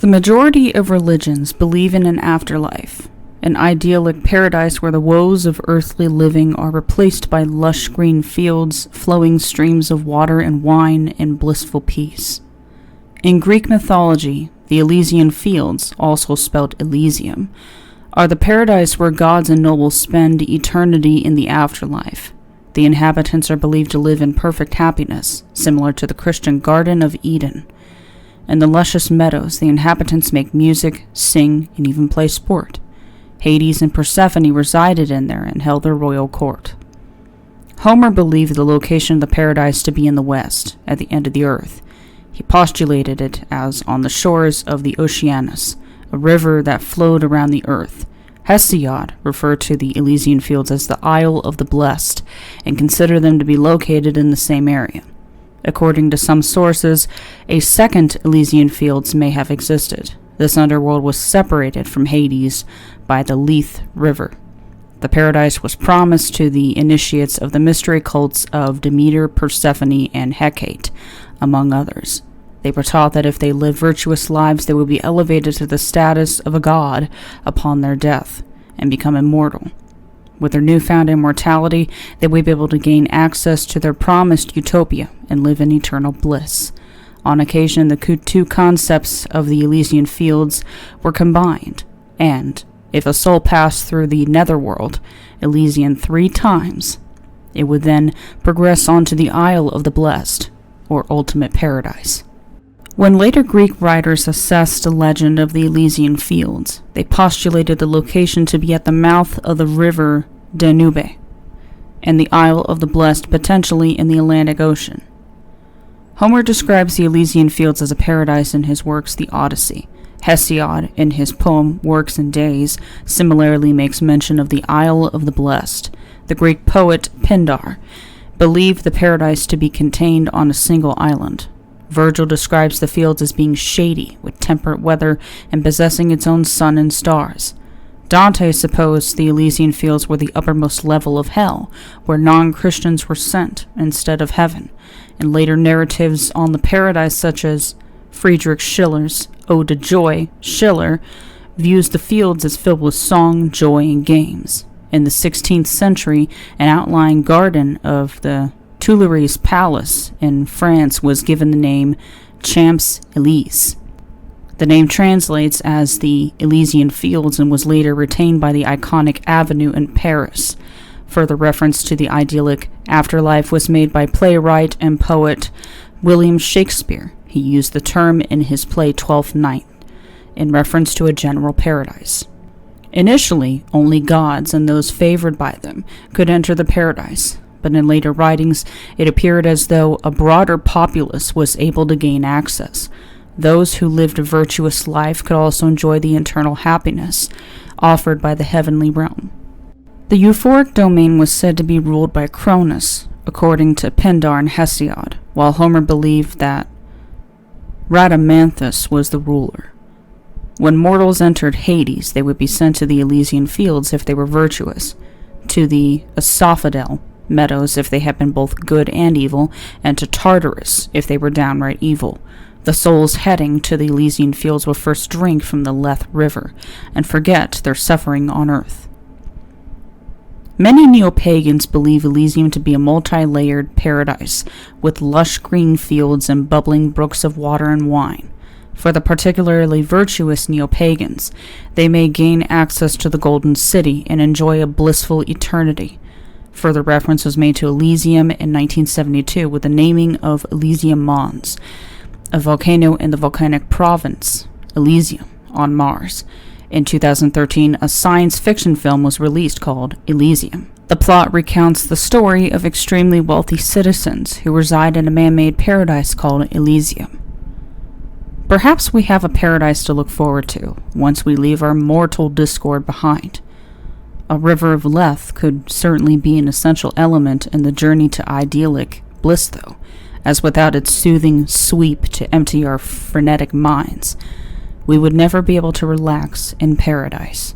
The majority of religions believe in an afterlife, an idyllic paradise where the woes of earthly living are replaced by lush green fields, flowing streams of water and wine, and blissful peace. In Greek mythology, the Elysian fields, also spelled Elysium, are the paradise where gods and nobles spend eternity in the afterlife. The inhabitants are believed to live in perfect happiness, similar to the Christian Garden of Eden. In the luscious meadows, the inhabitants make music, sing, and even play sport. Hades and Persephone resided in there and held their royal court. Homer believed the location of the paradise to be in the west, at the end of the earth. He postulated it as on the shores of the Oceanus, a river that flowed around the earth. Hesiod referred to the Elysian fields as the Isle of the Blessed, and considered them to be located in the same area. According to some sources, a second Elysian fields may have existed. This underworld was separated from Hades by the Lethe River. The paradise was promised to the initiates of the mystery cults of Demeter, Persephone, and Hecate, among others. They were taught that if they lived virtuous lives, they would be elevated to the status of a god upon their death and become immortal. With their newfound immortality, they would be able to gain access to their promised utopia and live in eternal bliss. On occasion, the two concepts of the Elysian fields were combined, and if a soul passed through the netherworld, Elysian 3 times, it would then progress on to the Isle of the Blessed, or ultimate paradise. When later Greek writers assessed the legend of the Elysian fields, they postulated the location to be at the mouth of the river Danube, and the Isle of the Blessed potentially in the Atlantic Ocean. Homer describes the Elysian fields as a paradise in his works The Odyssey. Hesiod, in his poem Works and Days, similarly makes mention of the Isle of the Blessed. The Greek poet Pindar believed the paradise to be contained on a single island. Virgil describes the fields as being shady, with temperate weather, and possessing its own sun and stars. Dante supposed the Elysian fields were the uppermost level of hell, where non-Christians were sent instead of heaven, and later narratives on the paradise such as Friedrich Schiller's Ode to Joy, Schiller views the fields as filled with song, joy, and games. In the 16th century, an outlying garden of the Tuileries Palace in France was given the name Champs-Élysées. The name translates as the Elysian Fields and was later retained by the iconic avenue in Paris. Further reference to the idyllic afterlife was made by playwright and poet William Shakespeare. He used the term in his play Twelfth Night, in reference to a general paradise. Initially, only gods and those favored by them could enter the paradise, but in later writings it appeared as though a broader populace was able to gain access. Those who lived a virtuous life could also enjoy the eternal happiness offered by the heavenly realm. The euphoric domain was said to be ruled by Cronus, according to Pindar and Hesiod, while Homer believed that Rhadamanthus was the ruler. When mortals entered Hades, they would be sent to the Elysian fields if they were virtuous, to the Asphodel meadows if they had been both good and evil, and to Tartarus if they were downright evil. The souls heading to the Elysian fields will first drink from the Lethe River and forget their suffering on earth. Many neo-pagans believe Elysium to be a multi-layered paradise with lush green fields and bubbling brooks of water and wine. For the particularly virtuous neo-pagans, they may gain access to the Golden City and enjoy a blissful eternity. Further reference was made to Elysium in 1972 with the naming of Elysium Mons, a volcano in the volcanic province, Elysium, on Mars. In 2013, a science fiction film was released called Elysium. The plot recounts the story of extremely wealthy citizens who reside in a man-made paradise called Elysium. Perhaps we have a paradise to look forward to once we leave our mortal discord behind. A river of Lethe could certainly be an essential element in the journey to idyllic bliss, though, as without its soothing sweep to empty our frenetic minds, we would never be able to relax in paradise.